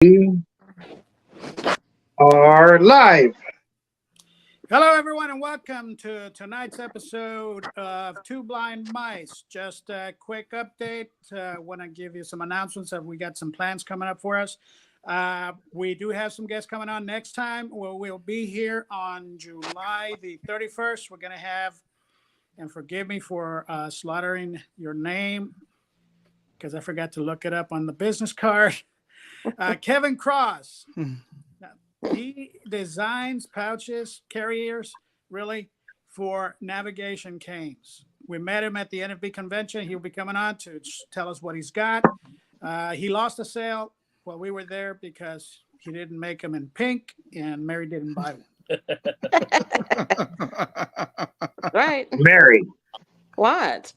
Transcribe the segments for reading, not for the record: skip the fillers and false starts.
We are live. Hello, everyone, and welcome to tonight's episode of Two Blind Mice. Just a quick update. Want to give you some announcements of we got some plans coming up for us. We do have some guests coming on next time. We'll be here on July the 31st. We're going to have, and forgive me for slaughtering your name because I forgot to look it up on the business card. Kevin Cross. He designs pouches, carriers, really, for navigation canes. We met him at the NFB convention. He'll be coming on to tell us what he's got. He lost a sale while we were there because he didn't make them in pink, and Mary didn't buy one. Right. Mary, What?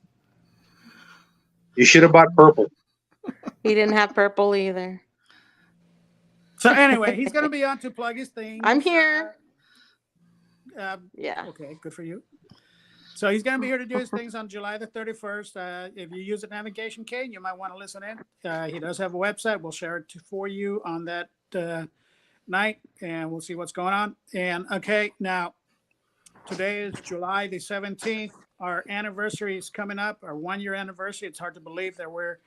you should have bought purple. He didn't have purple either. So anyway, he's going to be on to plug his thing. I'm here. Yeah. Okay, good for you. So he's going to be here to do his things on July the 31st. If you use a navigation cane, you might want to listen in. He does have a website. We'll share it for you on that night, and we'll see what's going on. And okay, now today is July the 17th. Our anniversary is coming up, our 1-year anniversary. It's hard to believe that we're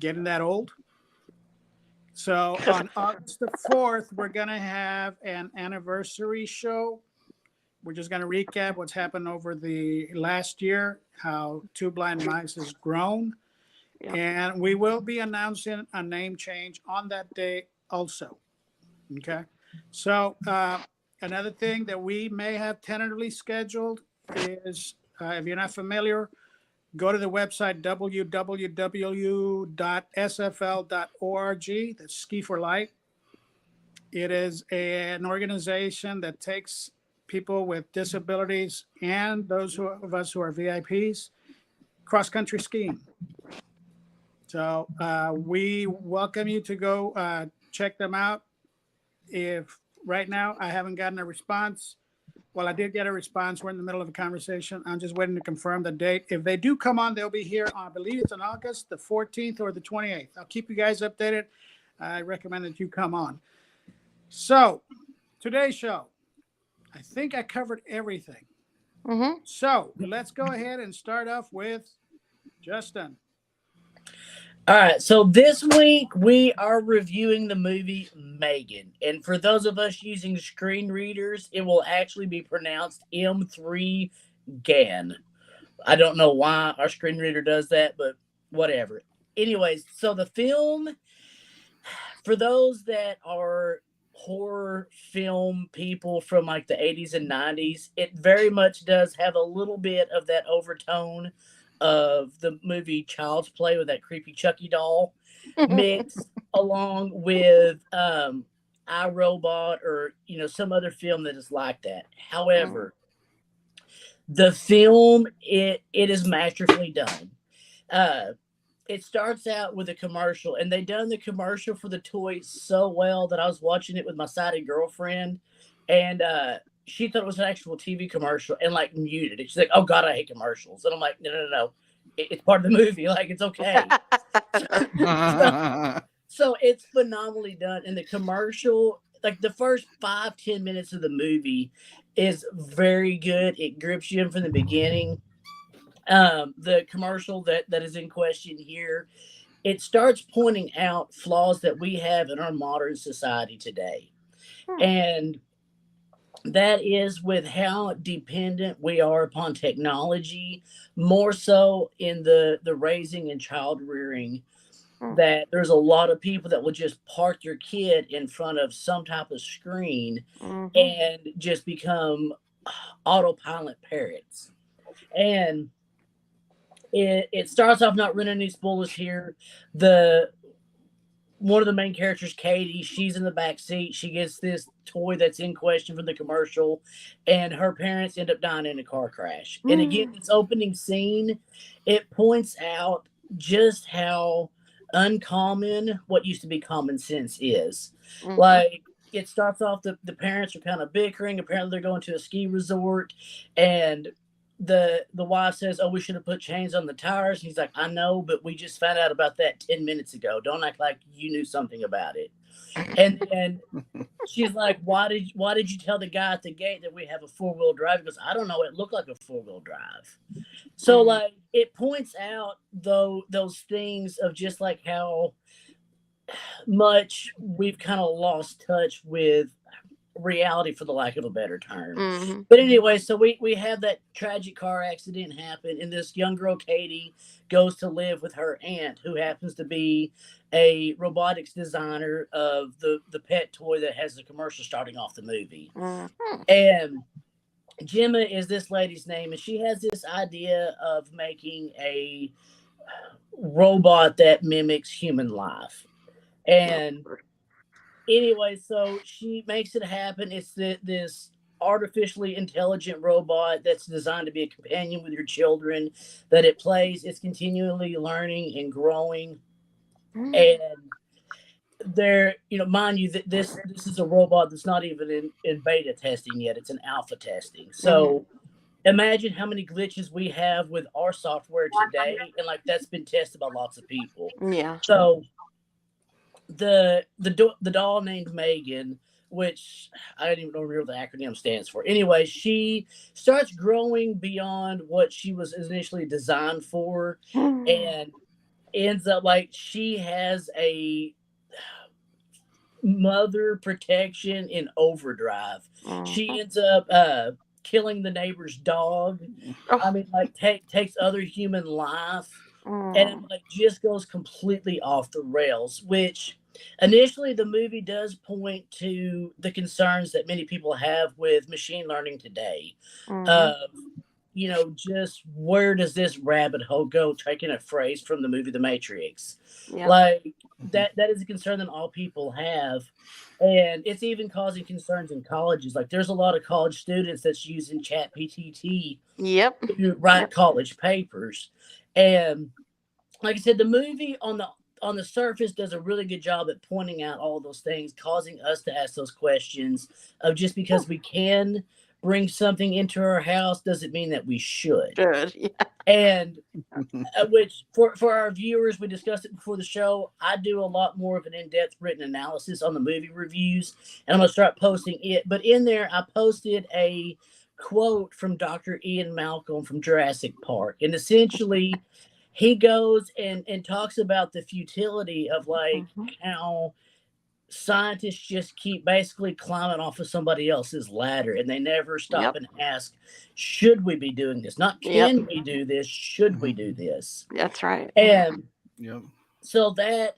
getting that old. So on August the 4th, we're going to have an anniversary show. We're just going to recap what's happened over the last year, how Two Blind Mice has grown. Yeah. And we will be announcing a name change on that day also. Okay. So another thing that we may have tentatively scheduled is, if you're not familiar, go to the website www.sfl.org. That's Ski for Life. It is an organization that takes people with disabilities and those of us who are VIPs cross-country skiing. So we welcome you to go check them out. If right now I haven't gotten a response, well, I did get a response. We're in the middle of a conversation. I'm just waiting to confirm the date. If they do come on, they'll be here. I believe it's on August the 14th or the 28th. I'll keep you guys updated. I recommend that you come on. So today's show, I think I covered everything. Mm-hmm. So let's go ahead and start off with Justin. All right, so this week we are reviewing the movie Megan. And for those of us using screen readers, it will actually be pronounced M3GAN. I don't know why our screen reader does that, but whatever. Anyways, so the film, for those that are horror film people from like the 80s and 90s, it very much does have a little bit of that overtone of the movie Child's Play with that creepy Chucky doll mixed along with iRobot or some other film that is like that. However, the film it is masterfully done. It starts out with a commercial, and they done the commercial for the toy so well that I was watching it with my sighted girlfriend, and she thought it was an actual TV commercial and like muted it. She's like, "Oh God, I hate commercials." And I'm like, No. It's part of the movie. Like, it's okay. So it's phenomenally done. And the commercial, like the first 5-10 minutes of the movie is very good. It grips you in from the beginning. The commercial that is in question here, it starts pointing out flaws that we have in our modern society today. And that is with how dependent we are upon technology, more so in the raising and child rearing, that there's a lot of people that will just park your kid in front of some type of screen and just become autopilot parents. And it starts off, not running any spoilers here. One of the main characters, Katie, she's in the back seat. She gets this toy that's in question from the commercial, and her parents end up dying in a car crash. And again, this opening scene, it points out just how uncommon what used to be common sense is. Like, it starts off, the parents are kind of bickering. Apparently, they're going to a ski resort, and the wife says, "Oh, we should have put chains on the tires." He's like, "I know, but we just found out about that 10 minutes ago. Don't act like you knew something about it." And then she's like, "Why did you tell the guy at the gate that we have a 4-wheel drive?" He goes, "I don't know. It looked like a 4-wheel drive." So like it points out those things of just like how much we've kind of lost touch with reality, for the lack of a better term. Mm-hmm. But anyway, so we have that tragic car accident happen, and this young girl Katie goes to live with her aunt, who happens to be a robotics designer of the pet toy that has the commercial starting off the movie. Mm-hmm. And Gemma is this lady's name, and she has this idea of making a robot that mimics human life. And anyway, so she makes it happen. It's this artificially intelligent robot that's designed to be a companion with your children, that it plays. It's continually learning and growing. And there, mind you, that this is a robot that's not even in beta testing yet. It's in alpha testing. So imagine how many glitches we have with our software today, and like that's been tested by lots of people. Yeah. So the doll named Megan, which I don't even know what the acronym stands for. Anyway, she starts growing beyond what she was initially designed for, and ends up like she has a mother protection in overdrive. She ends up killing the neighbor's dog. I mean, like takes other human life, and it like just goes completely off the rails. Which initially the movie does point to the concerns that many people have with machine learning today. Just where does this rabbit hole go? Taking a phrase from the movie The Matrix. Yeah. Like that is a concern that all people have. And it's even causing concerns in colleges. Like there's a lot of college students that's using ChatGPT to write college papers. And like I said, the movie on the surface does a really good job at pointing out all those things, causing us to ask those questions of just because we can bring something into our house doesn't mean that we should. Yeah. And which for our viewers, we discussed it before the show. I do a lot more of an in-depth written analysis on the movie reviews, and I'm going to start posting it. But in there, I posted a quote from Dr. Ian Malcolm from Jurassic Park. And essentially, he goes and talks about the futility of like how scientists just keep basically climbing off of somebody else's ladder, and they never stop and ask, should we be doing this? Not can we do this, should we do this? That's right. And so that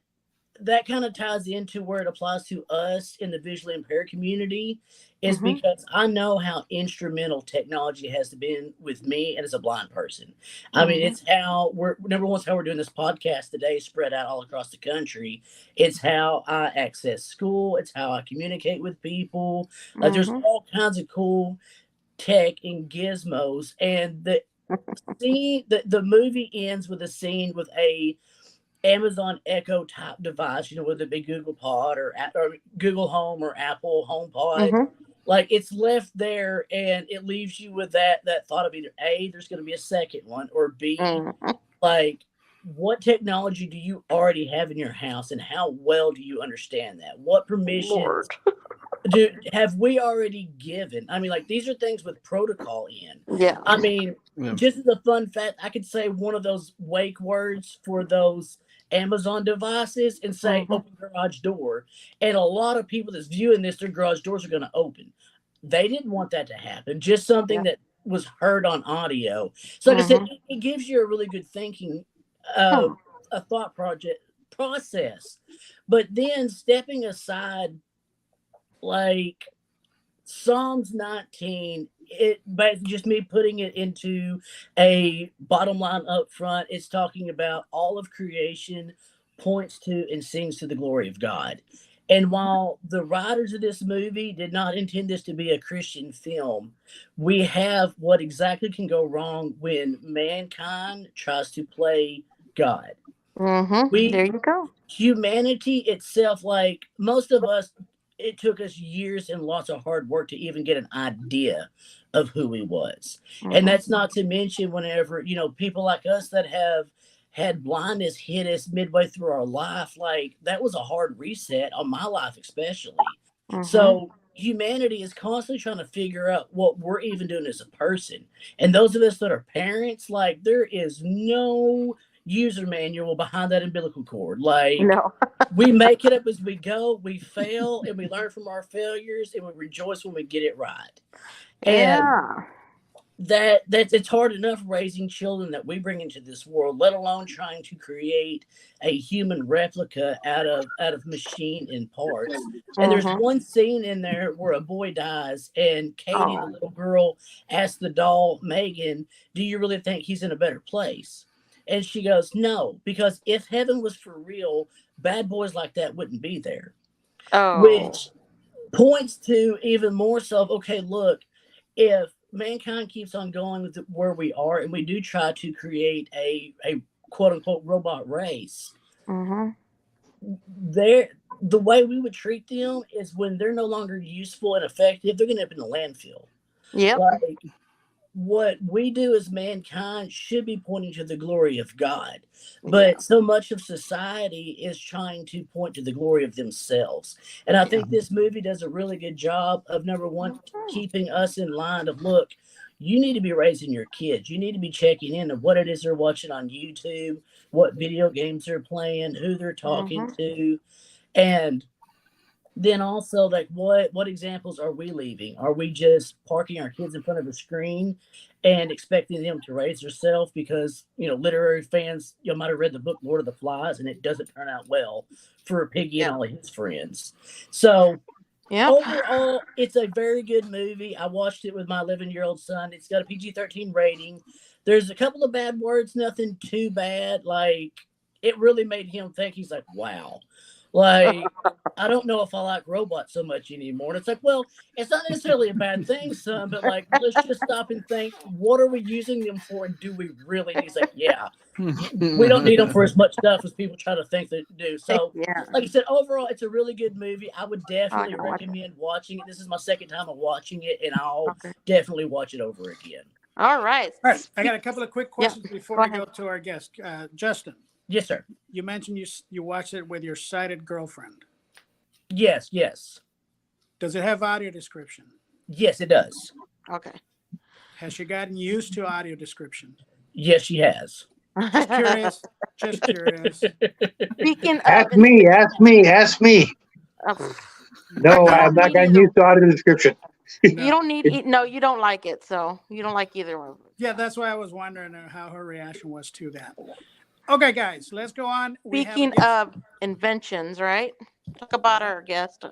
kind of ties into where it applies to us in the visually impaired community, is because I know how instrumental technology has been with me and as a blind person. I mean, it's how number one, it's how we're doing this podcast today, spread out all across the country. It's how I access school. It's how I communicate with people. Like there's all kinds of cool tech and gizmos. And the movie ends with a scene with a Amazon Echo type device, whether it be Google Pod or Google Home or Apple HomePod. Like it's left there, and it leaves you with that thought of either A, there's going to be a second one, or B, like what technology do you already have in your house, and how well do you understand that? What permissions have we already given? I mean, like these are things with protocol in. Yeah. I mean, just as a fun fact, I could say one of those wake words for those Amazon devices and say open garage door, and a lot of people that's viewing this, their garage doors are going to open. They didn't want that to happen, just something that was heard on audio. So like I said, it gives you a really good thinking a thought process. But then stepping aside, like Psalms 19, it basically just me putting it into a bottom line up front. It's talking about all of creation points to and sings to the glory of God. And while the writers of this movie did not intend this to be a Christian film, we have what exactly can go wrong when mankind tries to play God. There you go. Humanity itself, like most of us, it took us years and lots of hard work to even get an idea of who he was. And that's not to mention whenever, people like us that have had blindness hit us midway through our life, like that was a hard reset on my life, especially. So humanity is constantly trying to figure out what we're even doing as a person. And those of us that are parents, like there is no user manual behind that umbilical cord. Like No. we make it up as we go, we fail, and we learn from our failures, and we rejoice when we get it right. And Yeah. that's it's hard enough raising children that we bring into this world, let alone trying to create a human replica out of machine and parts. And there's one scene in there where a boy dies, and Katie, the little girl, asks the doll Megan, "Do you really think he's in a better place?" And she goes, "No, because if heaven was for real, bad boys like that wouldn't be there." Oh. Which points to even more so of, okay, look, if mankind keeps on going with where we are, and we do try to create a quote unquote robot race, the way we would treat them is when they're no longer useful and effective, they're going to end up in the landfill. Yep. Like, what we do as mankind should be pointing to the glory of God. But so much of society is trying to point to the glory of themselves. And I think this movie does a really good job of, number one, keeping us in line of, look, you need to be raising your kids. You need to be checking in of what it is they're watching on YouTube, what video games they're playing, who they're talking to. And then also, like, what examples are we leaving? Are we just parking our kids in front of a screen and expecting them to raise themselves? Because, literary fans, might have read the book Lord of the Flies, and it doesn't turn out well for Piggy and all of his friends. So overall, it's a very good movie. I watched it with my 11-year-old son. It's got a PG-13 rating. There's a couple of bad words, nothing too bad. Like, it really made him think. He's like, wow. Like, I don't know if I like robots so much anymore. And it's like, well, it's not necessarily a bad thing, son, but like, let's just stop and think, what are we using them for? And do we really? And he's like, yeah, we don't need them for as much stuff as people try to think they do. So, like I said, overall, it's a really good movie. I would definitely recommend watching it. This is my second time of watching it, and I'll definitely watch it over again. All right. I got a couple of quick questions before we go to our guest. Justin. Yes, sir. You mentioned you watched it with your sighted girlfriend. Yes. Does it have audio description? Yes, it does. Okay. Has she gotten used to audio description? Yes, she has. Just curious. Speaking Ask of, me. No, I'm not getting used to audio description. You don't need. No, you don't like it, so you don't like either one. Yeah, that's why I was wondering how her reaction was to that. Okay, guys, let's go on. Speaking of inventions, right? Talk about our guest.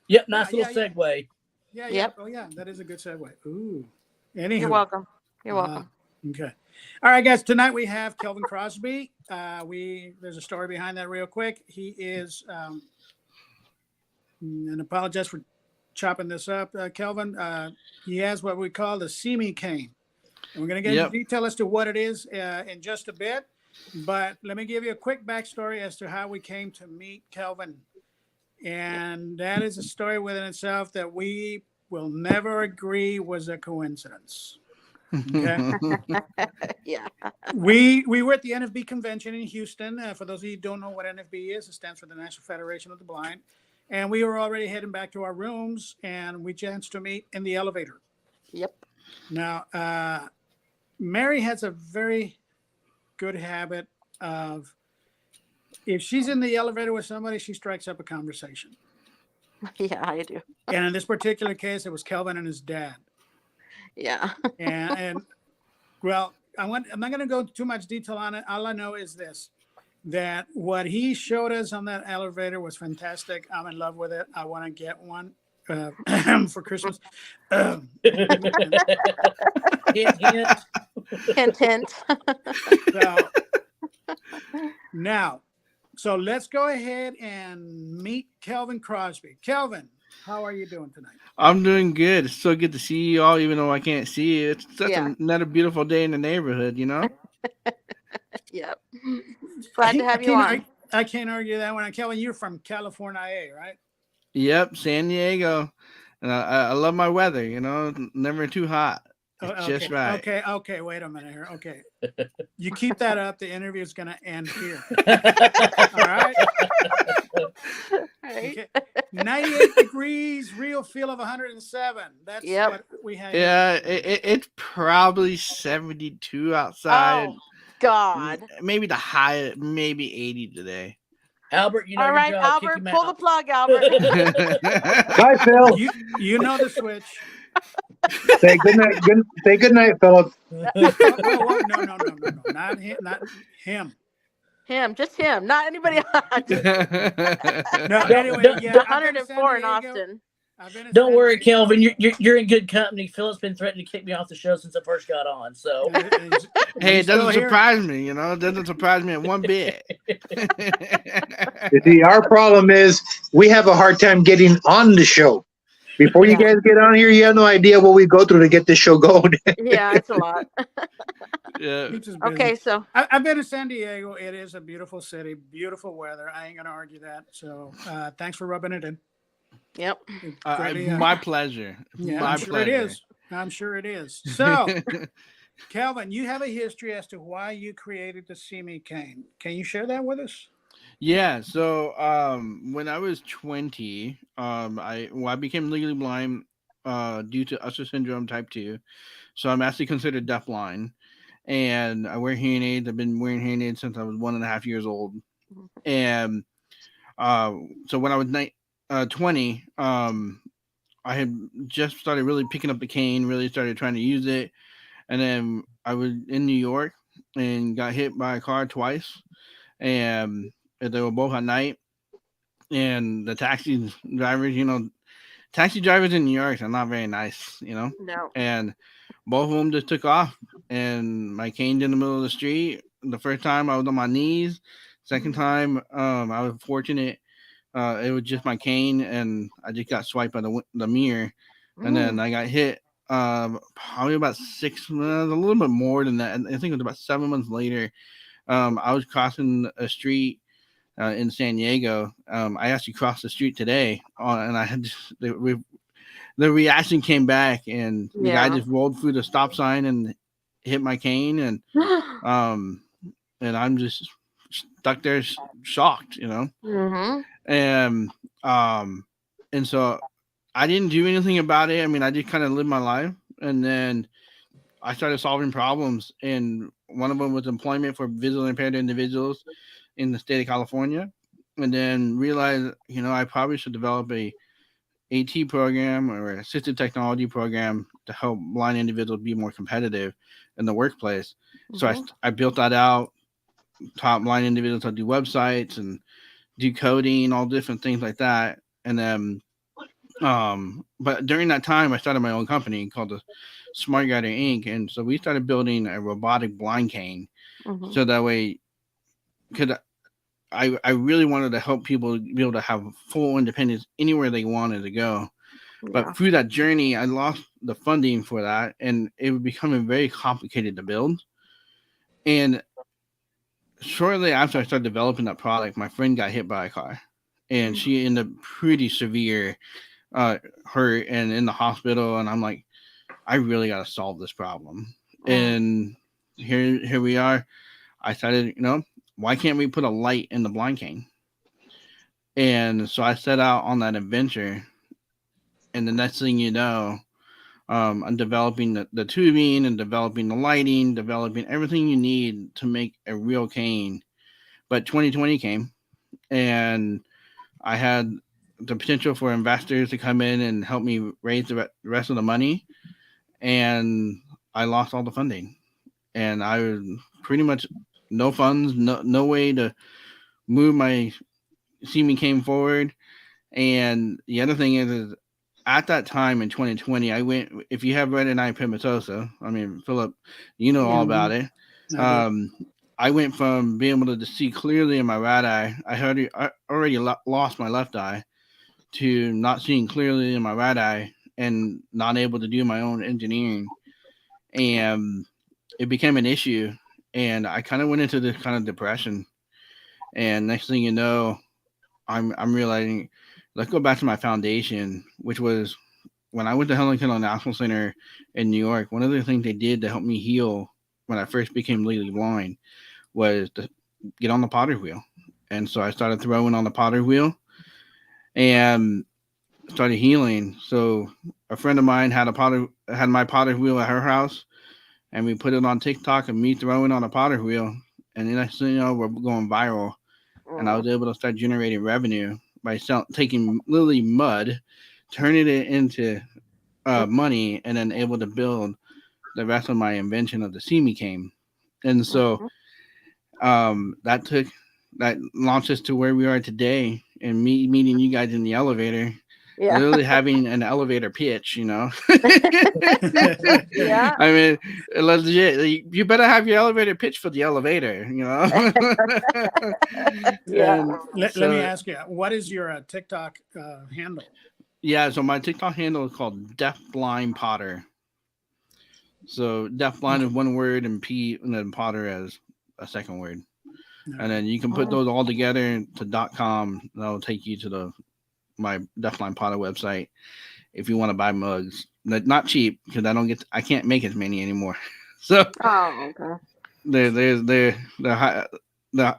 Yep, nice little segue. Yeah. Yep. Oh, yeah, that is a good segue. Ooh. Anywho. You're welcome. You're welcome. Okay. All right, guys. Tonight we have Kelvin Crosby. There's a story behind that real quick. He is, and apologize for chopping this up, Kelvin. He has what we call the SeeMeCane. And we're going to get into detail as to what it is in just a bit. But let me give you a quick backstory as to how we came to meet Kelvin. And that is a story within itself that we will never agree was a coincidence. Okay. Yeah. We were at the NFB convention in Houston. For those of you who don't know what NFB is, it stands for the National Federation of the Blind. And we were already heading back to our rooms, and we chanced to meet in the elevator. Yep. Now, Mary has a very good habit of, if she's in the elevator with somebody, she strikes up a conversation. Yeah, I do. And in this particular case, it was Kelvin and his dad. Yeah. And well, I'm not going to go into too much detail on it. All I know is this, that what he showed us on that elevator was fantastic. I'm in love with it. I want to get one for Christmas. Hint. So let's go ahead and meet Kelvin Crosby. Kelvin, how are you doing tonight? I'm doing good. It's so good to see you all, even though I can't see you. It's such another beautiful day in the neighborhood, you know? Yep. Glad to have you on. I can't argue that one. Kelvin, you're from California, right? Yep, San Diego. And I love my weather. You know, never too hot. Oh, It's just right. Okay. Wait a minute here. Okay, you keep that up. The interview is going to end here. All right. Right? Okay. 98 degrees, real feel of 107. That's Yep. what we have. Yeah, it's probably 72 outside. Oh, God. Maybe the high, maybe 80 today. Albert, you know All your right, job. Albert, Kick him pull the out. plug, Albert. Bye, Phil. You know the switch. Say good night. Say good night, Philip. Whoa. No. Not him. Not him. Him, just him, not anybody else. No, anyway, don't- yeah. It's I've been to San 104 in Diego. Austin. I've been to Don't San worry, Diego. Kelvin. You're in good company. Philip's been threatening to kick me off the show since I first got on. So Hey, it still doesn't here. surprise me. You know, it doesn't surprise me one bit. You see, our problem is we have a hard time getting on the show. Before you guys get on here, you have no idea what we go through to get this show going. Yeah, it's a lot. Yeah. He's just busy. Okay, so I've been to San Diego. It is a beautiful city, beautiful weather. I ain't gonna argue that. So thanks for rubbing it in. yep. My pleasure. Yeah, My I'm sure pleasure. it is. I'm sure it is. So, Kelvin, you have a history as to why you created the SeeMeCane. Can you share that with us? Yeah, so when I was 20, I became legally blind due to Usher syndrome type 2. So I'm actually considered deafblind, and I wear hearing aids. I've been wearing hearing aids since I was 1.5 years old. And so when I was 20, I had just started really picking up the cane, really started trying to use it. And then I was in New York and got hit by a car twice. And they were both at night. And the taxi drivers, taxi drivers in New York are not very nice, No. And both of them just took off. And my cane's in the middle of the street. The first time I was on my knees. Second time, I was fortunate. It was just my cane, and I just got swiped by the mirror, and then I got hit. Probably about 6 months, a little bit more than that. I think it was about 7 months later. I was crossing a street in San Diego. I actually crossed the street today, and I had the reaction came back, and the guy just rolled through the stop sign and hit my cane, and I'm just stuck there, shocked, Mm-hmm. And so I didn't do anything about it. I mean, I just kind of lived my life, and then I started solving problems, and one of them was employment for visually impaired individuals in the state of California, and then realized, I probably should develop a AT program or assistive technology program to help blind individuals be more competitive in the workplace. So I built that out, taught blind individuals how to do websites and do coding, all different things like that. And then, but during that time, I started my own company called the Smart Guider Inc. And so we started building a robotic blind cane. So that way, because I really wanted to help people be able to have full independence anywhere they wanted to go. But through that journey, I lost the funding for that, and it was becoming very complicated to build. And shortly after I started developing that product, my friend got hit by a car, and she ended up pretty severe, hurt and in the hospital. And I'm like, I really got to solve this problem. And here we are. I started, why can't we put a light in the blind cane? And so I set out on that adventure. And the next thing you know, I'm developing the tubing and developing the lighting, developing everything you need to make a real cane. But 2020 came, and I had the potential for investors to come in and help me raise the rest of the money. And I lost all the funding. And I was pretty much no funds, no way to move my SeeMeCane forward. And the other thing is at that time in 2020, I went, if you have retinitis pigmentosa, I mean, Philip, all about it. I went from being able to see clearly in my right eye, I already lost my left eye, to not seeing clearly in my right eye and not able to do my own engineering. And it became an issue. And I kind of went into this kind of depression. And next thing you know, I'm realizing let's go back to my foundation, which was when I went to Helen Kendall National Center in New York. One of the things they did to help me heal when I first became legally blind was to get on the potter wheel. And so I started throwing on the potter wheel and started healing. So a friend of mine had my potter wheel at her house, and we put it on TikTok of me throwing on a potter wheel, and then next thing you know, we're going viral. And I was able to start generating revenue by taking literally mud, turning it into money, and then able to build the rest of my invention of the SeeMeCane. And so that launched us to where we are today, and me meeting you guys in the elevator, Yeah. literally having an elevator pitch, Yeah. I mean, legit, you better have your elevator pitch for the elevator, Yeah. And Let me ask you, what is your TikTok handle? yeah, so my TikTok handle is called Deaf Blind Potter. So deaf blind is one word, and then Potter as a second word. And then you can put those all together to .com. That'll take you to my Deafblind Potter website if you want to buy mugs. Not cheap, because I can't make as many anymore. So Oh, okay. they're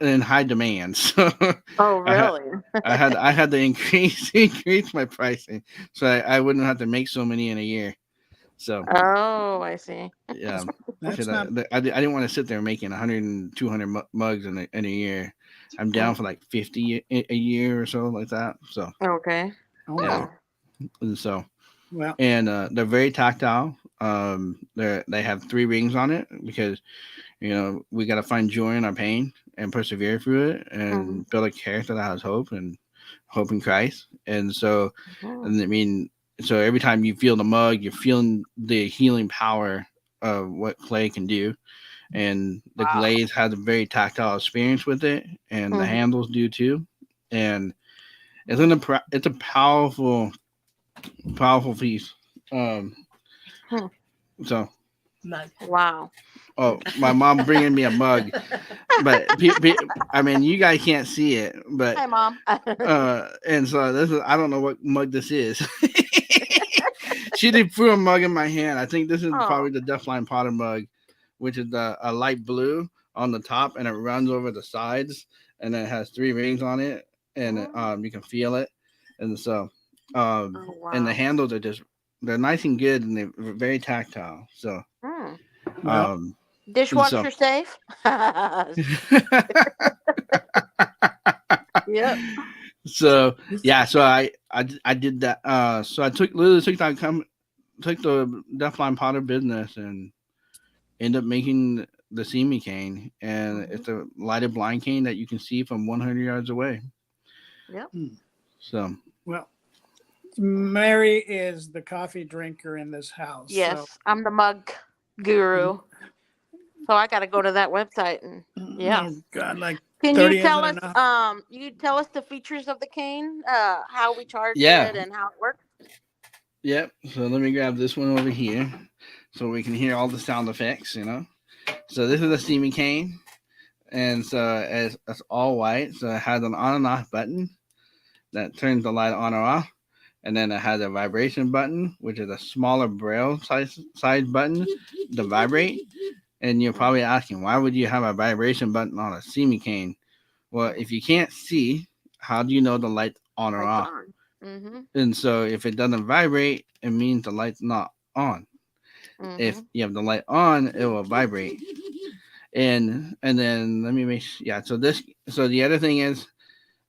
in high demand. So Oh, really? I had to increase my pricing, so I wouldn't have to make so many in a year. So Oh, I see. yeah, That's not I didn't want to sit there making 100 and 200 mugs in a year. I'm down for like 50 a year or so, like that. So Okay. yeah, Oh. and so well. and they're very tactile. They have 3 rings on it because we got to find joy in our pain and persevere through it and build a character that has hope in Christ. And so, and I mean, so every time you feel the mug, you're feeling the healing power of what clay can do. And the glaze has a very tactile experience with it, and the handles do too. And it's a powerful piece. So Wow. oh, my mom bringing me a mug, but I mean, you guys can't see it, but Hi, Mom. and so I don't know what mug this is. She did threw a mug in my hand. I think this is probably the Deafblind Potter mug, which is a light blue on the top, and it runs over the sides, and it has 3 rings on it, and you can feel it, and so wow. and the handles are they're nice and good, and they're very tactile. So Well, dishwasher safe. Yep. So yeah, so I did that. So I took the Deafblind Potter business and ended up making the SeeMeCane, and it's a lighted blind cane that you can see from 100 yards away. Yep. So well, Mary is the coffee drinker in this house. Yes, so. I'm the mug guru. So I got to go to that website and Oh God, like Can 30 you tell isn't us? enough? You tell us the features of the cane, how we charge Yeah. it, and how it works. Yep. So let me grab this one over here, so we can hear all the sound effects. So this is a SeeMeCane, and so it's all white. So it has an on and off button that turns the light on or off, and then it has a vibration button, which is a smaller braille size button to vibrate. And you're probably asking, why would you have a vibration button on a SeeMeCane? Well, if you can't see, how do you know the light's on or off? And so if it doesn't vibrate, it means the light's not on. If you have the light on, it will vibrate. And then let me make so the other thing is,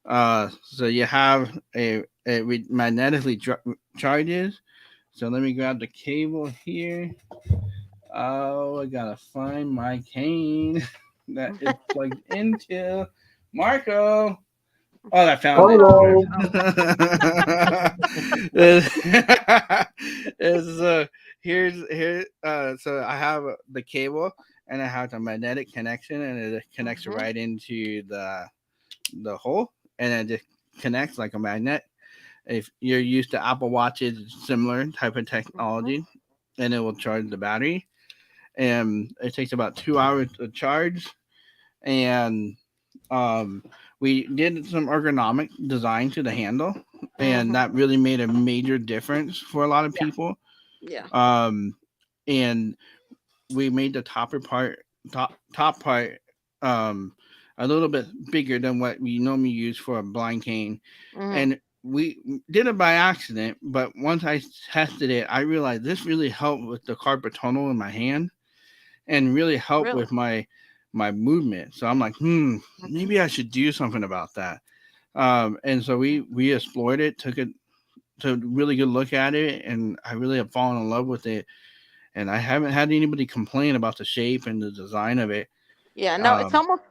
so you have a magnetically charges. So let me grab the cable here. Oh, I gotta find my cane that is plugged into Marco. Oh, I found it. So I have the cable, and I have the magnetic connection, and it connects right into the hole, and it just connects like a magnet. If you're used to Apple Watches, similar type of technology, and it will charge the battery. And it takes about 2 hours to charge. And we did some ergonomic design to the handle, and Mhm. that really made a major difference for a lot of Yeah. people. Yeah. And we made the top part um a little bit bigger than what we normally use for a blind cane, Mhm. and we did it by accident. But once I tested it, I realized this really helped with the carpal tunnel in my hand, and really helped Really? with my movement. So I'm like, maybe I should do something about that. And so we explored it, took it to a really good look at it, and I really have fallen in love with it. And I haven't had anybody complain about the shape and the design of it. Yeah. No, it's Um, almost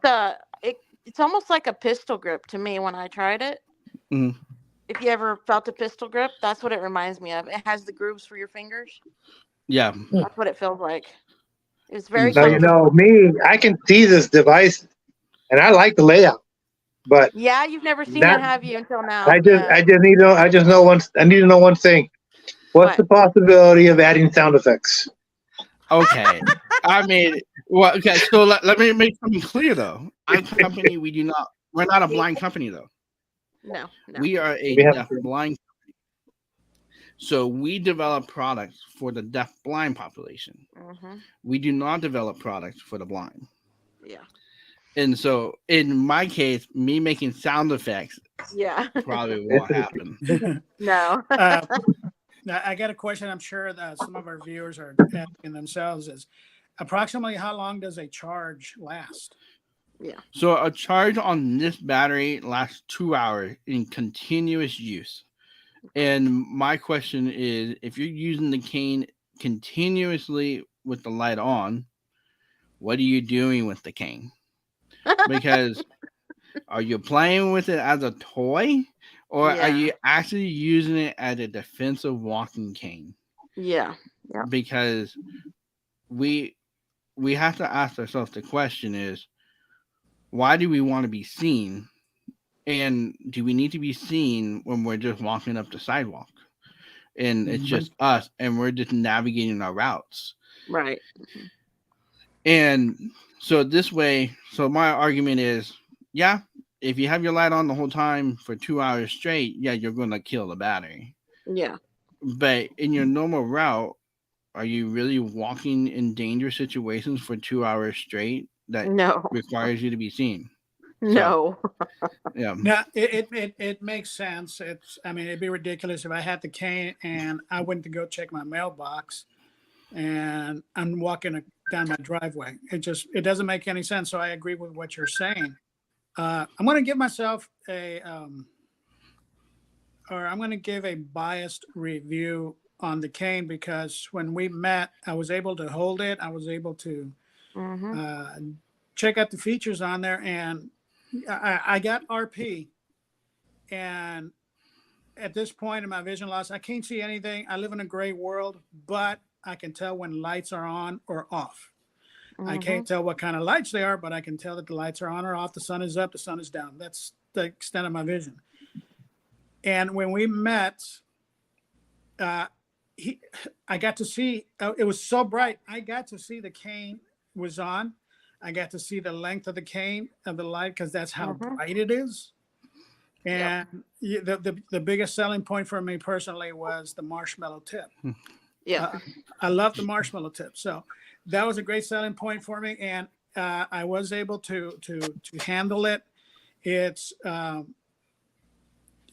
it's almost like a pistol grip to me when I tried it. mhm. If you ever felt a pistol grip, that's what it reminds me of. It has the grooves for your fingers. Yeah, That's what it feels like. It's very and Now, you so know, comfortable. me, I can see this device and I like the layout, but Yeah, you've never seen that it, have you, until I now? just, Yeah. I just need to know, I just know one, I need to know one thing. What's What? the possibility of adding sound effects? okay. I mean, well, okay. So let me make something clear though. Our company, we're not a blind company though. No, no. We are a We have, deaf blind. So we develop products for the deaf blind population. Hmm. We do not develop products for the blind. Yeah. And so in my case, me making sound effects Yeah. probably won't happen. No. Now, I got a question. I'm sure that some of our viewers are asking themselves is approximately how long does a charge last? Yeah. So a charge on this battery lasts 2 hours in continuous use. And my question is, if you're using the cane continuously with the light on, what are you doing with the cane? Because are you playing with it as a toy, or are Yeah. you actually using it as a defensive walking cane? Yeah. Yeah. Because we we have to ask ourselves the question is, why do we want to be seen, and do we need to be seen when we're just walking up the sidewalk and it's Mhm. just us and we're just navigating our routes? Right. And so this way, so my argument is, yeah, if you have your light on the whole time for 2 hours straight, yeah, you're going to kill the battery. Yeah. But in your normal route, are you really walking in dangerous situations for 2 hours straight that No. requires you to be seen? So, No. yeah. Now, it makes sense. I mean, it'd be ridiculous if I had the cane and I went to go check my mailbox and I'm walking down my driveway. It doesn't make any sense. So I agree with what you're saying. I'm going to give myself I'm going to give a biased review on the cane because when we met, I was able to hold it. I was able to Hmm. uh, check out the features on there, and I got RP. And at this point in my vision loss, I can't see anything. I live in a gray world, but I can tell when lights are on or off. I Hmm. can't tell what kind of lights they are, but I can tell that the lights are on or off. The sun is up, the sun is down. That's the extent of my vision. And when we met, uh, he, I got to see. It was so bright. I got to see the cane was on. I got to see the length of the cane of the light because that's how Hmm. bright it is. Yep. And the biggest selling point for me personally was the marshmallow tip. Yep. I love the marshmallow tip. So that was a great selling point for me. And I was able to handle it. It's,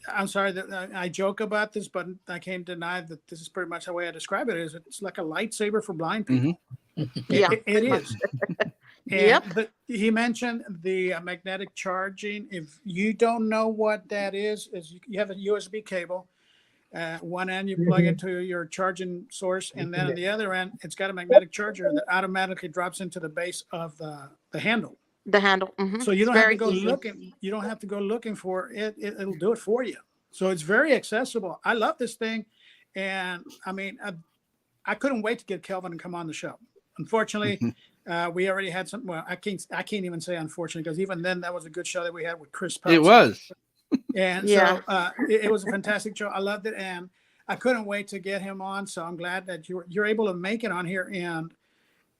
I'm sorry that I joke about this, but I can't deny that this is pretty much the way I describe it. Is it's like a lightsaber for blind people. Yeah. It Pretty much. is. Yep. And he mentioned the magnetic charging. If you don't know what that is you have a USB cable. One end you plug Mhm. into your charging source, and then on the other end, it's got a magnetic charger that automatically drops into the base of the handle. The handle. So you It's don't have to very go easy. looking. You don't have to go looking for it. It'll do it for you. So it's very accessible. I love this thing, and I mean, I couldn't wait to get Kelvin to come on the show. Unfortunately, we already had some. Well, I can't even say unfortunately because even then that was a good show that we had with Chris It Peltz. was. And Yeah. so it was a fantastic show. I loved it, and I couldn't wait to get him on. So I'm glad that you're able to make it on here. And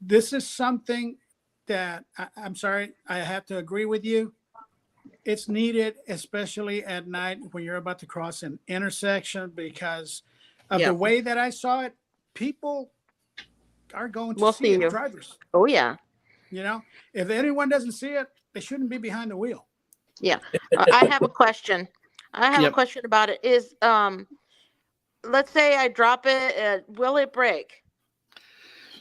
this is something that I'm sorry, I have to agree with you. It's needed, especially at night when you're about to cross an intersection, because of Yeah. the way that I saw it. People are going to We'll see see it. you. Drivers, Oh yeah. if anyone doesn't see it, they shouldn't be behind the wheel. Yeah. I have a question. I have a Yep. question about it. Is let's say I drop it, will it break?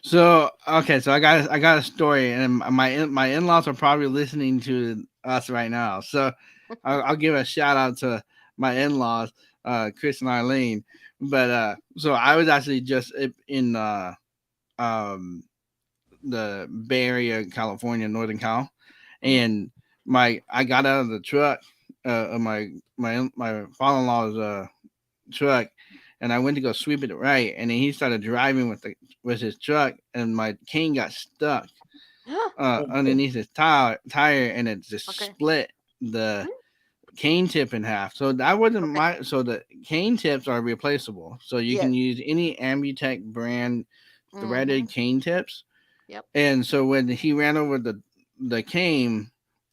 So okay, so I got a story, and my in-laws are probably listening to us right now. So I'll give a shout out to my in-laws, Chris and Eileen. But so I was actually just in um the Bay Area, California, Northern Cal, and I got out of the truck, of my father-in-law's truck, and I went to go sweep it right, and then he started driving with his truck, and my cane got stuck underneath his tire, and it just Okay. split the cane tip in half. So that wasn't my. So the cane tips are replaceable, so you can use any Ambutech brand threaded cane tips. Yep. And so when he ran over the cane,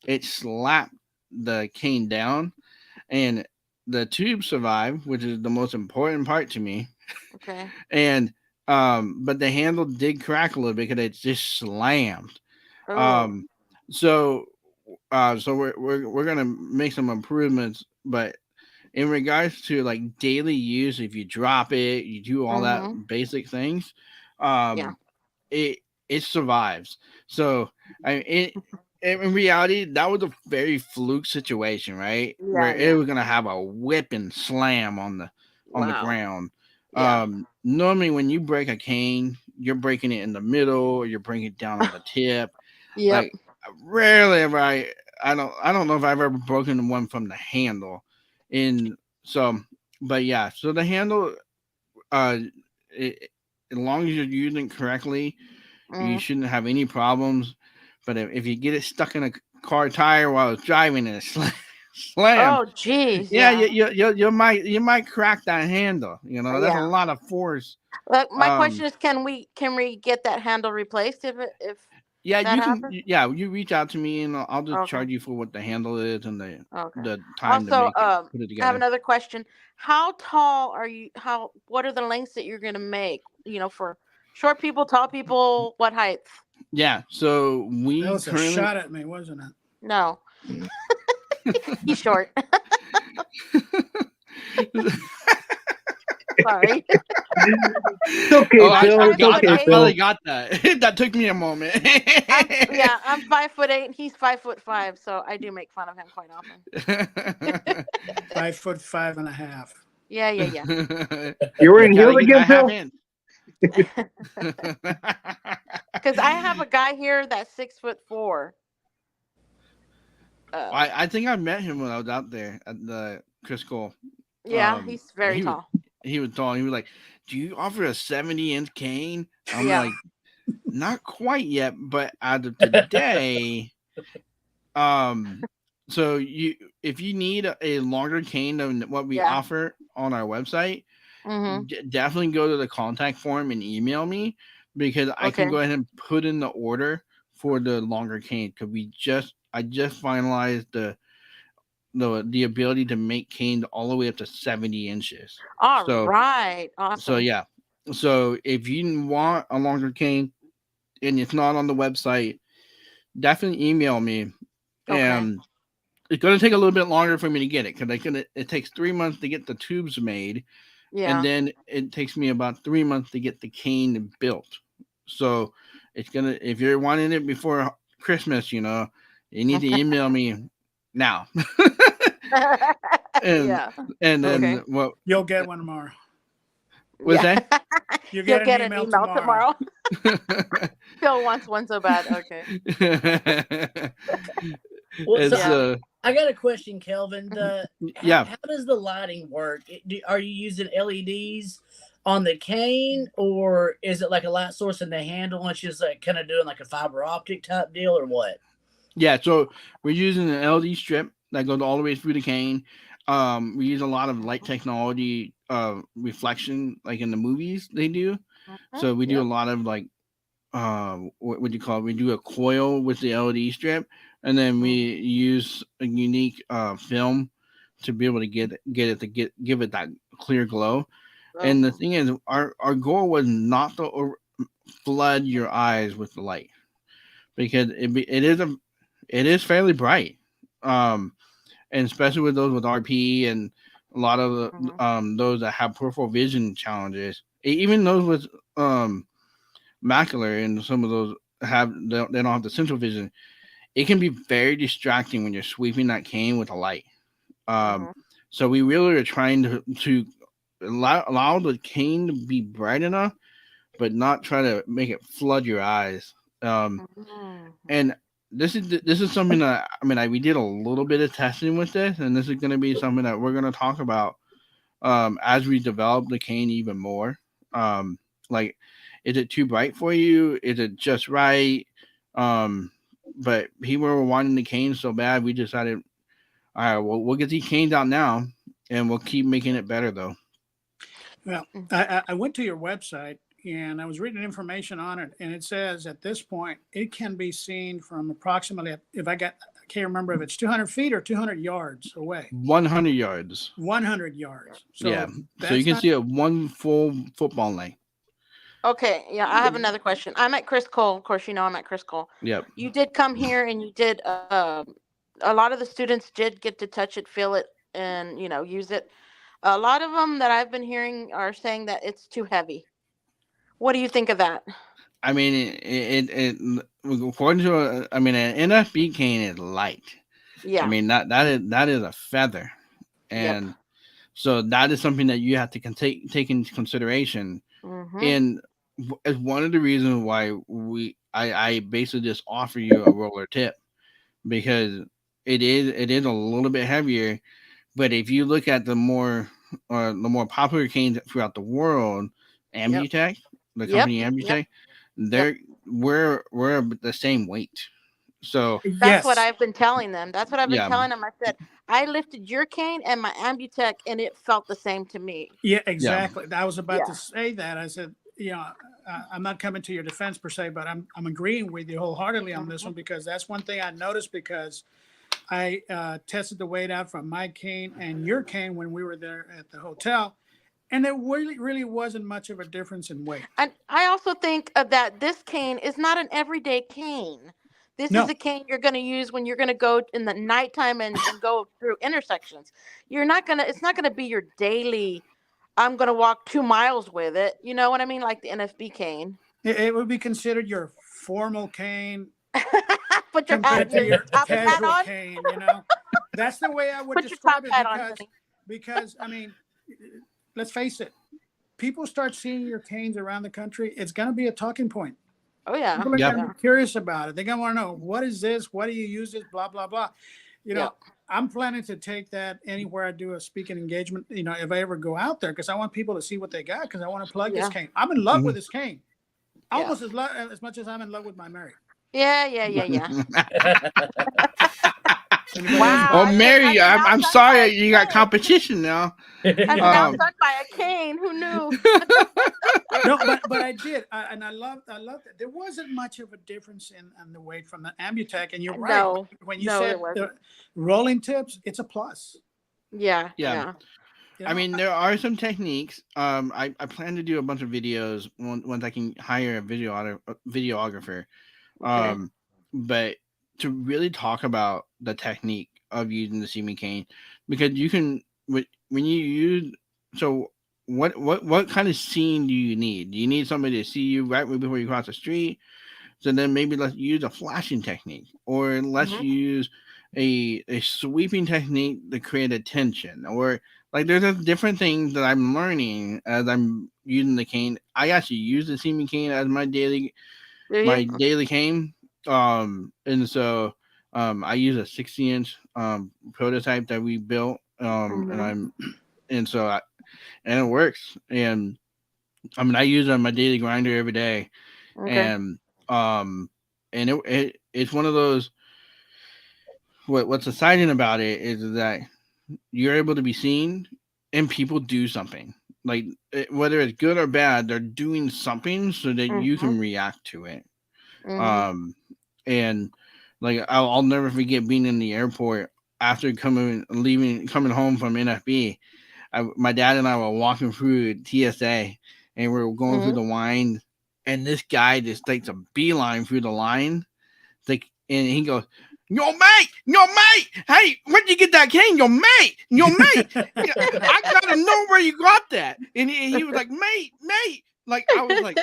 it slapped the cane down, and the tube survived, which is the most important part to me. Okay. And but the handle did crack a little bit because it just slammed. Oh. So so we're gonna make some improvements, but in regards to like daily use, if you drop it, you do all that basic things, it it survives. So in reality, that was a very fluke situation, right? Where it was gonna have a whip and slam on the ground. Yeah. Normally when you break a cane, you're breaking it in the middle, or you're breaking it down on the tip. Yep. Like rarely have I don't know if I've ever broken one from the handle. In so, but yeah, so the handle, as long as you're using it correctly, you shouldn't have any problems. But if you get it stuck in a car tire while it's driving and it slams, Oh geez. yeah, Yeah. you might crack that handle. You know, that's a Yeah. lot of force. Look, my question is, can we get that handle replaced if Yeah, that you can. happens? Yeah, you reach out to me and I'll just Okay. charge you for what the handle is and Okay. the time to Also, make it, put it I have together. another question. How tall are you? What are the lengths that you're gonna make? For short people, tall people, what heights? Yeah, so That we was a currently. shot at me, wasn't it? No, he's short. Sorry. It's okay, Oh, Phil. I'm It's okay, I 5'8". finally Phil. got that. That took me a moment. I'm 5'8". He's 5'5", so I do make fun of him quite often. 5'5.5". Yeah. You're wearing Gotta heels get again, that half Phil? inch. Because I have a guy here that's 6'4". I think I met him when I was out there at the Chris Cole. Yeah, he's very he was tall. he was tall. He was like, "Do you offer a 70-inch cane?" I'm Yeah. like, "Not quite yet, but as of today, so if you need a longer cane than what we Yeah. offer on our website, Mm-hmm. definitely go to the contact form and email me, because I can Okay. go ahead and put in the order for the longer cane, because I just finalized the ability to make canes all the way up to 70 inches. All So right. so Awesome. yeah. So if you want a longer cane and it's not on the website, definitely email me. Okay. And it's going to take a little bit longer for me to get it, because it takes 3 months to get the tubes made, and Yeah. then it takes me about 3 months to get the cane built. So if you're wanting it before Christmas, you need to email me now. and Yeah. and Okay. then what You'll get one tomorrow. was Yeah. that? You You'll get get an an email email tomorrow. Phil wants one so bad. Okay. Well, so It's Yeah. I got a question, Kelvin. yeah. How does the lighting work? Are you using LEDs on the cane, or is it like a light source in the handle and it's just like kind of doing like a fiber optic type deal, or what? Yeah, so we're using an LED strip that goes all the way through the cane. We use a lot of light technology reflection, like in the movies they do. So we do a lot of like what do you call it? We do a coil with the LED strip, and then we use a unique film to be able to give it that clear glow. And the thing is, our goal was not to flood your eyes with the light, because it is fairly bright, um, and especially with those with RP and a lot of those that have peripheral vision challenges, even those with macular, and some of those they don't have the central vision. It can be very distracting when you're sweeping that cane with a light. So we really are trying to allow the cane to be bright enough, but not try to make it flood your eyes. And this is something that we did a little bit of testing with this, and this is going to be something that we're going to talk about as we develop the cane even more. Like, is it too bright for you? Is it just right? But people were wanting the cane so bad, we decided, all right, well, we'll get these canes out now, and we'll keep making it better, though. Well, I went to your website and I was reading information on it, and it says at this point it can be seen from approximately, I can't remember if it's 200 feet or 200 yards away. 100 yards. 100 yards. So yeah. So you can see it one full football length. Okay, yeah, I have another question. I'm at Chris Cole. Of course, I'm at Chris Cole. Yep. You did come here, and you did. A lot of the students did get to touch it, feel it, and use it. A lot of them that I've been hearing are saying that it's too heavy. What do you think of that? I mean, it according to an NFB cane is light. Yeah. I mean that is a feather, and so that is something that you have to take into consideration. And it's one of the reasons why I basically just offer you a roller tip, because it is a little bit heavier. But if you look at the more popular canes throughout the world, Ambutech, the company Ambutech, we're the same weight. So that's what I've been telling them. That's what I've been telling them. I said, I lifted your cane and my Ambutech, and it felt the same to me. Yeah, exactly. I was about to say that. I said, I'm not coming to your defense per se, but I'm agreeing with you wholeheartedly on this one, because that's one thing I noticed, because I tested the weight out from my cane and your cane when we were there at the hotel, and there really wasn't much of a difference in weight. And I also think that this cane is not an everyday cane. This is a cane you're going to use when you're going to go in the nighttime and go through intersections. It's not going to be your daily, I'm going to walk 2 miles with it. You know what I mean? Like the NFB cane. It would be considered your formal cane. Put your casual cane, That's the way I would describe it, because I mean, let's face it, people start seeing your canes around the country, it's going to be a talking point. Oh yeah. People are going to be curious about it. They're going to want to know, what is this? What do you use this? Blah, blah, blah. I'm planning to take that anywhere I do a speaking engagement, if I ever go out there, because I want people to see what they got, because I want to plug this cane. I'm in love with this cane. Almost as much as I'm in love with my Mary. Yeah. Wow. Oh, Mary, I'm sorry you got competition now. I've been stuck by a cane. Who knew? No, but I did, and I loved that. There wasn't much of a difference in the weight from the Ambutech, and you're right. No, when you said the rolling tips, it's a plus. Yeah. I mean, there are some techniques. I plan to do a bunch of videos once I can hire a videographer. Okay. But to really talk about the technique of using the SeeMeCane, because you can, when you use, so what kind of scene do you need? Do you need somebody to see you right before you cross the street? So then maybe let's use a flashing technique, or let's use a sweeping technique to create attention, or like there's a different things that I'm learning as I'm using the cane. I actually use the SeeMeCane as my daily cane. And so I use a 60-inch prototype that we built, and it works. And I mean, I use it on my daily grinder every day, and it's one of those. What's exciting about it is that you're able to be seen, and people do something. Like whether it's good or bad, they're doing something so that you can react to it. And Like I'll never forget being in the airport after coming home from NFB. My dad and I were walking through TSA, and we were going through the line, and this guy just takes a beeline through the line, like, and he goes, your mate, hey, where'd you get that cane? Your mate. I gotta know where you got that. And he was like, mate. Like, I was like,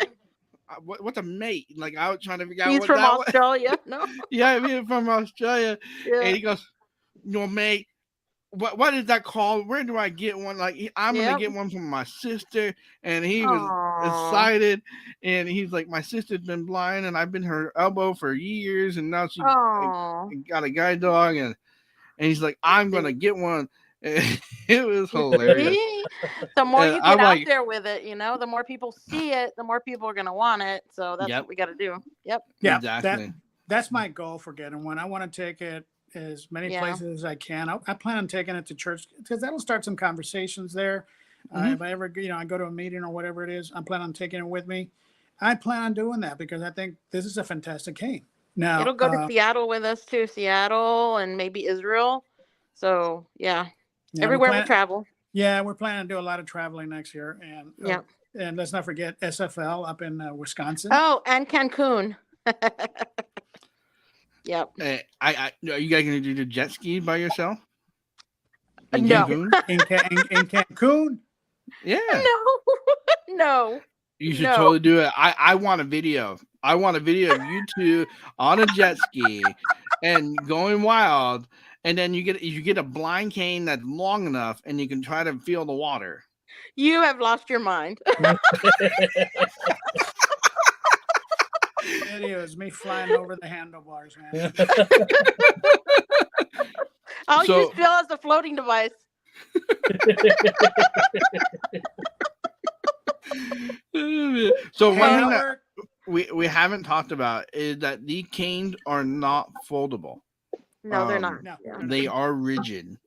what's a mate? Like, I was trying to figure out He's what from that was. Australia. No. Yeah, he's from Australia. Yeah. And he goes, your mate. What is that called? Where do I get one? Like, I'm gonna get one from my sister, and he was excited, and he's like, my sister's been blind, and I've been her elbow for years, and now she got a guide dog, and he's like, I'm gonna get one. It was hilarious. The more you get out there with it, the more people see it, the more people are gonna want it. So that's what we got to do. Yep. Yeah, exactly. That's my goal for getting one. I want to take it as many places as I can. I plan on taking it to church because that'll start some conversations there. If I ever, I go to a meeting or whatever it is, I plan on taking it with me. I plan on doing that because I think this is a fantastic cane. Now it'll go to Seattle with us too, Seattle and maybe Israel. So everywhere we travel. Yeah, we're planning to do a lot of traveling next year, and and let's not forget SFL up in Wisconsin. Oh, and Cancun. Yep. Are you guys gonna do the jet ski by yourself? No. In Cancun? Yeah. No. You should totally do it. I want a video. I want a video of you two on a jet ski and going wild, and then you get a blind cane that's long enough, and you can try to feel the water. You have lost your mind. Video is me flying over the handlebars, man. I'll use Phil as a floating device. So one thing that we haven't talked about is that these canes are not foldable. No, they're not. They are rigid.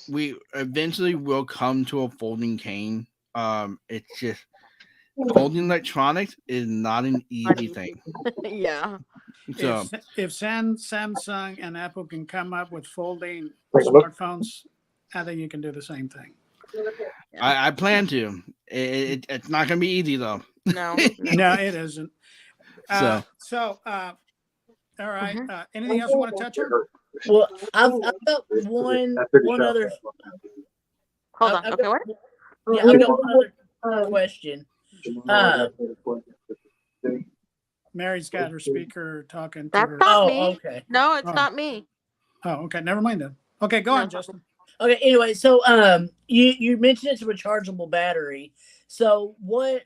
We eventually will come to a folding cane. It's just folding electronics is not an easy thing. Yeah. So if Samsung and Apple can come up with folding smartphones, I think you can do the same thing. I plan to. It's not going to be easy though. No, it isn't. All right. Anything else you want to touch on? Well, I've got one other. Hold on. Okay, what? Yeah, I've got one other question. Mary's got her speaker talking to her. That's not me. Okay. No, it's not me. Oh, okay. Never mind then. Okay, go on, Justin. Okay. Anyway, so you mentioned it's a rechargeable battery. So what?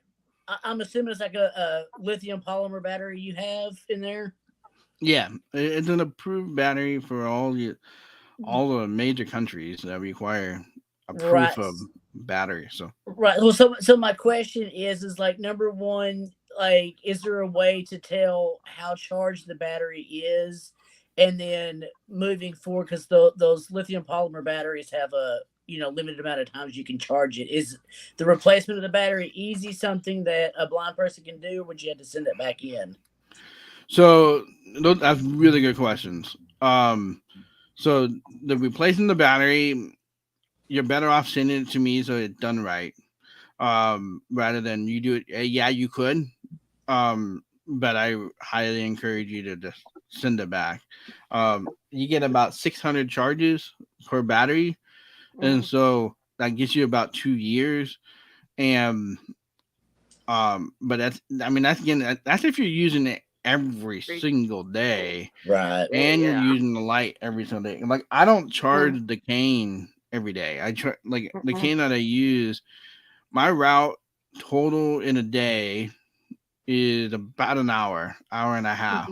I'm assuming it's like a lithium polymer battery you have in there. Yeah, it's an approved battery for all the major countries that require a proof of battery. So Well, so my question is like, number one, like, is there a way to tell how charged the battery is, and then moving forward, because those lithium polymer batteries have a limited amount of times you can charge it. Is the replacement of the battery easy, something that a blind person can do, or would you have to send it back in? So that's really good questions. So the replacing the battery, you're better off sending it to me so it's done right, rather than you do it. Yeah, you could, but I highly encourage you to just send it back. You get about 600 charges per battery, and so that gets you about 2 years. And but that's if you're using it every single day, right? And you're using the light every single day. Like, I don't charge the cane every day. I try, like, the cane that I use, my route total in a day is about an hour and a half.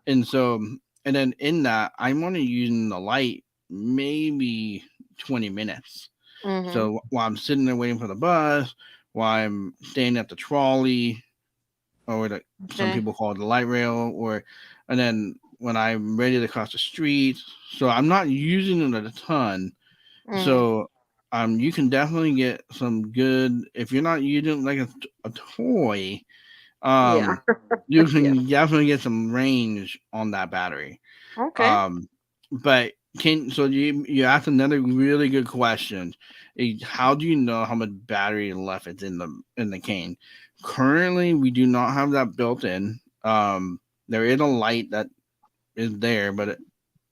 And so, and then in that, I'm only using the light maybe 20 minutes. So while I'm sitting there waiting for the bus, while I'm staying at the trolley, or some people call it the light rail, and then when I'm ready to cross the street. So I'm not using it a ton. So you can definitely get some good, if you're not using like a toy, Yeah. You can definitely get some range on that battery. Okay. But you asked another really good question. How do you know how much battery left is in the cane? Currently, we do not have that built in. There is a light that is there, but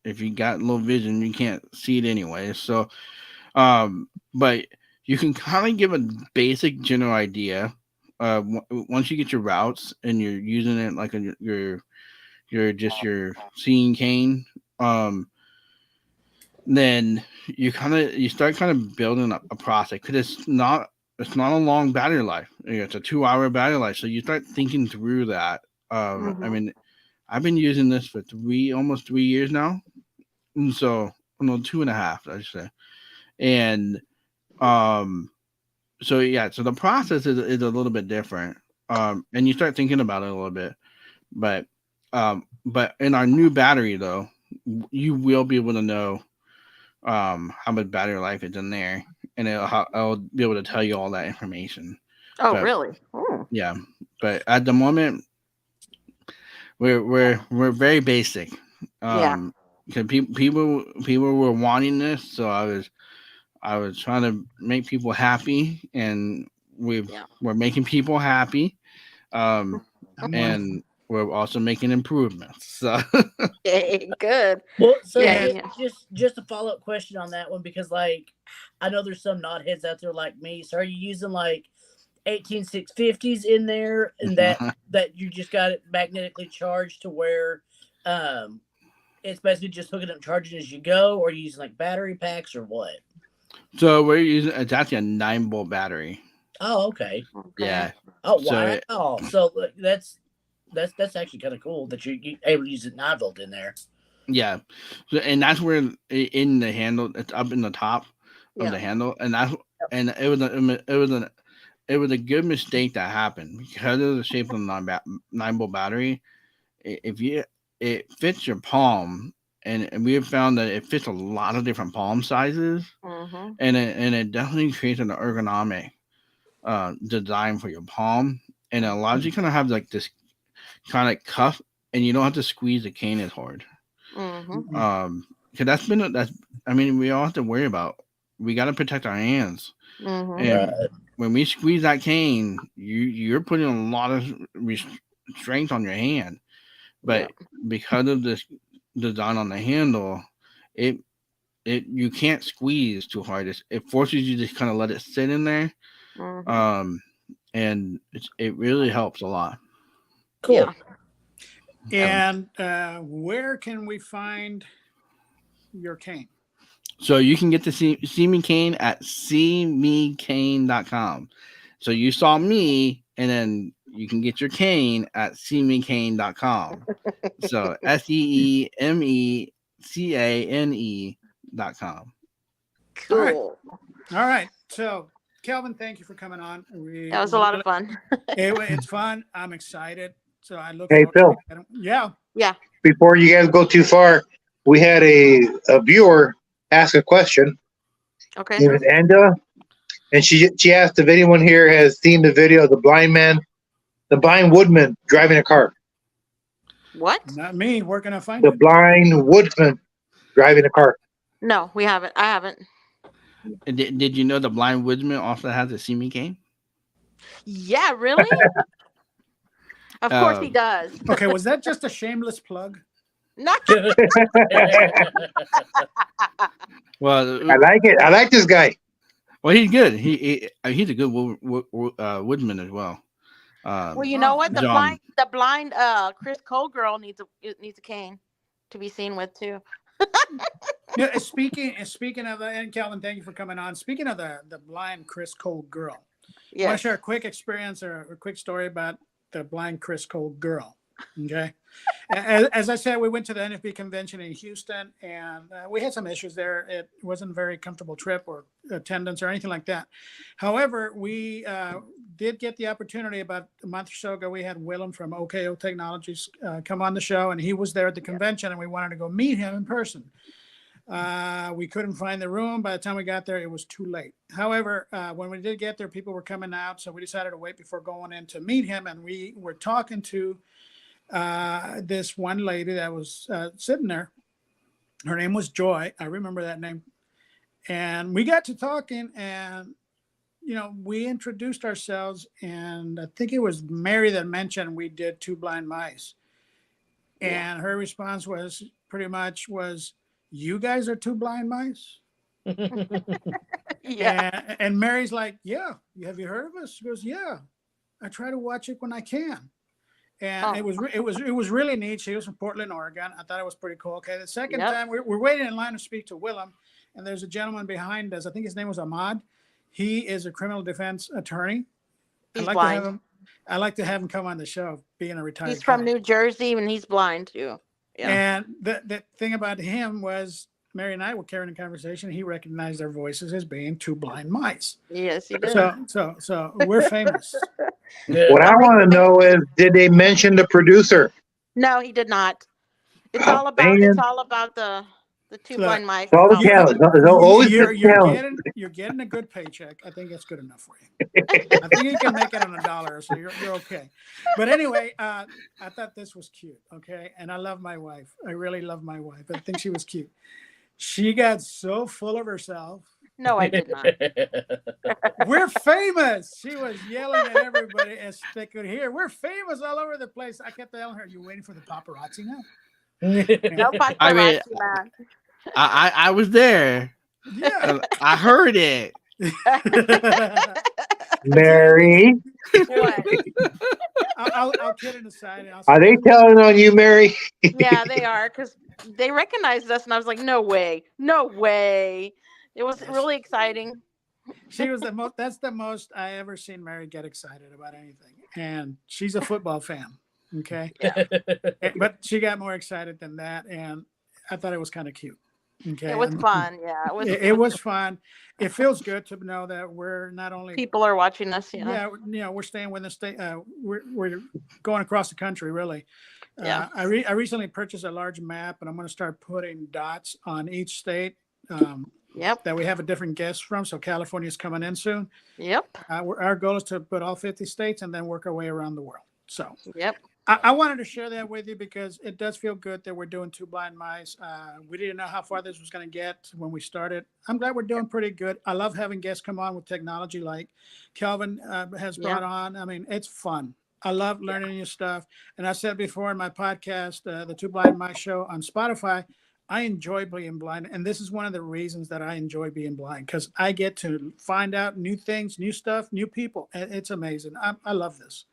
if you got low vision, you can't see it anyway. So, but you can kind of give a basic general idea. Once you get your routes and you're using it like your SeeMeCane, then you start kind of building up a process because it's not a long battery life. It's a 2 hour battery life, so you start thinking through that. I mean, I've been using this for almost 3 years now, and so no 2.5, I should say, and so yeah, so the process is a little bit different, and you start thinking about it a little bit, but in our new battery though, you will be able to know how much battery life is in there, and I'll be able to tell you all that information. Oh, But really? Oh. yeah, but at the moment we're very basic. Yeah. Because people were wanting this, so I was trying to make people happy, and we're making people happy, and we're also making improvements. So Okay, good. Well, so Yeah, And yeah. just a follow up question on that one, because like I know there's some knotheads out there like me. So are you using like 18650s in there, and that you just got it magnetically charged to where it's basically just hooking up charging as you go, or are you using like battery packs or what? so we're using it's actually a 9 volt battery. Oh, okay. Okay. Yeah. Oh, So wow. So that's actually kind of cool that you able to use it 9 volt in there. yeah. So, and that's where in the handle, it's up in the top of Yeah. the handle, and it was a good mistake that happened because of the shape of the 9 volt battery. If you it fits your palm, and we have found that it fits a lot of different palm sizes, Mm-hmm. and it definitely creates an ergonomic design for your palm, and it allows you kind of have like this kind of cuff, and you don't have to squeeze the cane as hard. Mm-hmm. Because that's I mean, we all have to worry about. We got to protect our hands, Mm-hmm. and Right. when we squeeze that cane, you're putting a lot of strength on your hand. Yeah. But because of this design on the handle, it you can't squeeze too hard. It forces you to kind of let it sit in there, Mm-hmm. and it really helps a lot. Cool. Yeah. and where can we find your cane? So you can get to see me cane at SeeMeCane.com. So you saw me, and then you can get your cane at SeeMeCane.com. So SeeMecane.com. All right. Cool. All right. So, Kelvin, thank you for coming on. That was a lot of fun. It's fun. I'm excited. So I look Hey, forward Phil, to it. Yeah. Yeah. before you guys go too far, we had a viewer ask a question. Okay. Name is Angela, and she asked if anyone here has seen the video of the blind woodman driving a car. What? Not me. Where can I find The it? blind woodsman driving a car. No, we haven't. I haven't. And did you know the blind woodsman also has a see me cane? Yeah, really? Of course he does. Okay. Was that just a shameless plug? No. Well, I like it. I like this guy. well, he's good. He's a good woodman as well. Well, you know what? John. The blind Chris Cole girl needs a cane to be seen with too. Yeah. Speaking of the, and Kelvin, thank you for coming on. Speaking of the blind Chris Cole girl, I want to Yes. share a quick experience or a quick story about the blind Chris Cole girl. Okay. As I said, we went to the NFB convention in Houston, and we had some issues there. It wasn't a very comfortable trip or attendance or anything like that. However, we did get the opportunity about a month or so ago. We had Willem from OKO Technologies come on the show, and he was there at the convention, and we wanted to go meet him in person. We couldn't find the room. By the time we got there, it was too late. However, when we did get there, people were coming out, so we decided to wait before going in to meet him. And we were talking to this one lady that was sitting there. Her name was Joy. I remember that name. And we got to talking, and we introduced ourselves, and I think it was Mary that mentioned we did Two Blind Mice. And her response was pretty much you guys are two blind mice? Yeah. And Mary's like, yeah, have you heard of us? She goes, yeah, I try to watch it when I can. And it was really neat. She was from Portland, Oregon. I thought it was pretty cool. Okay, the second time we're waiting in line to speak to Willem, and there's a gentleman behind us. I think his name was Ahmad. He is a criminal defense attorney. He's I'd like to have him come on the show, being a retired. He's from New Jersey, and he's blind too. Yeah. And the thing about him was Mary and I were carrying a conversation. He recognized our voices as being two blind mice. Yes, he did. So we're famous. What I want to know is, did they mention the producer? No, he did not. It's Oh, all about man. the two blind mice. It's all the talent. It's always the talent. You're getting a good paycheck. I think that's good enough for you. I think you can make it on $1, so you're okay. But anyway, I thought this was cute. Okay, and I love my wife. I really love my wife. I think she was cute. She got so full of herself. No, I did not. We're famous. She was yelling at everybody as they could hear. We're famous all over the place. I kept telling her, "You waiting for the paparazzi now?" No paparazzi, I mean, man. I was there. Yeah. I heard it. Mary, What? I'll kid it aside. are they telling on you, Mary? Yeah, they are, because they recognized us, and I was like, no way. It was really exciting. She was the most. That's the most I ever seen Mary get excited about anything, and she's a football fan. Okay, Yeah. but she got more excited than that, and I thought it was kind of cute. Okay, It was fun. Yeah, It was fun. It feels good to know that we're not only people are watching us. Yeah. we're staying with the state. We're going across the country, really. Yeah. I recently purchased a large map, and I'm going to start putting dots on each state. Yep. That we have a different guest from. So California's coming in soon. Yep. Our goal is to put all 50 states and then work our way around the world. So Yep. I wanted to share that with you because it does feel good that we're doing Two Blind Mice. We didn't know how far this was going to get when we started. I'm glad we're doing pretty good. I love having guests come on with technology like Kelvin has brought on. I mean, it's fun. I love learning new stuff. And I said before in my podcast, the Two Blind Mice show on Spotify, I enjoy being blind. And this is one of the reasons that I enjoy being blind, because I get to find out new things, new stuff, new people. It's amazing. I love this.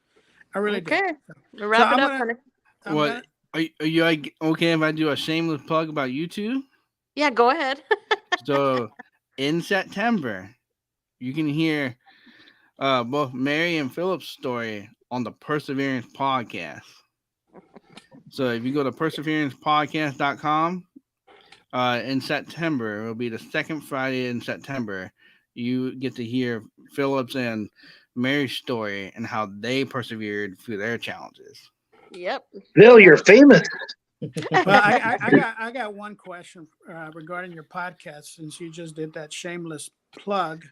I really do. Okay. Wrap it up, I'm honey. What? Are you okay if I do a shameless plug about you two? Yeah, go ahead. So in September, you can hear both Mary and Philip's story on the Perseverance podcast. So if you go to perseverancepodcast.com, in September, it will be the second Friday in September, you get to hear Philip's and Mary's story and how they persevered through their challenges. Yep. Bill, you're famous. Well, I got one question regarding your podcast, since you just did that shameless plug.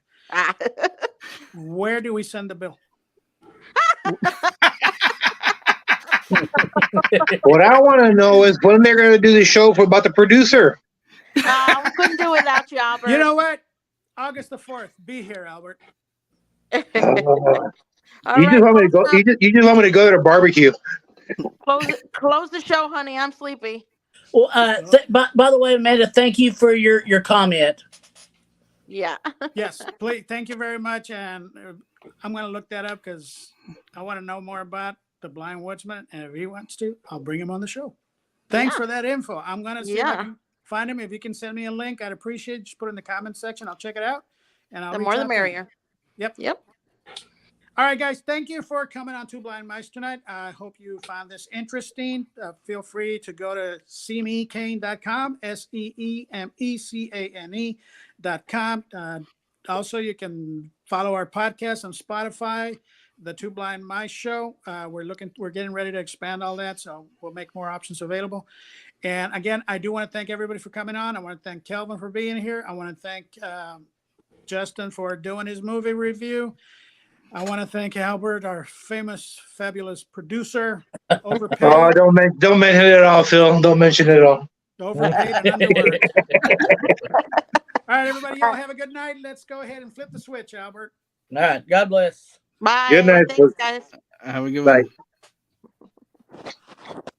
Where do we send the bill? What I want to know is when they're going to do the show about the producer. We couldn't do it without you, Albert. You know what? August the 4th. Be here, Albert. All You right, just want me to go. You just want me to go to the barbecue. Close the show, honey. I'm sleepy. Well, by the way, Amanda, thank you for your comment. Yeah. Yes, please. Thank you very much. And I'm going to look that up because I want to know more about the Blind Woodsman. And if he wants to, I'll bring him on the show. Thanks for that info. I'm going to see if I can find him. If you can send me a link, I'd appreciate it. Just put it in the comment section. I'll check it out. And I'll The more the merrier. Yep. All right, guys. Thank you for coming on Two Blind Mice tonight. I hope you found this interesting. Feel free to go to SeeMeCane.com, SeeMecane.com. Also, you can follow our podcast on Spotify, the Two Blind Mice Show. We're getting ready to expand all that, so we'll make more options available. And again, I do want to thank everybody for coming on. I want to thank Kelvin for being here. I want to thank Justin for doing his movie review. I want to thank Albert, our famous, fabulous producer. Overpaid. Oh, don't mention it at all, Phil. Don't mention it at all. Overpaid and underworked. All right, everybody, y'all have a good night. Let's go ahead and flip the switch, Albert. All right. God bless. Bye. Good night, Thanks, guys. Have a good Bye. one.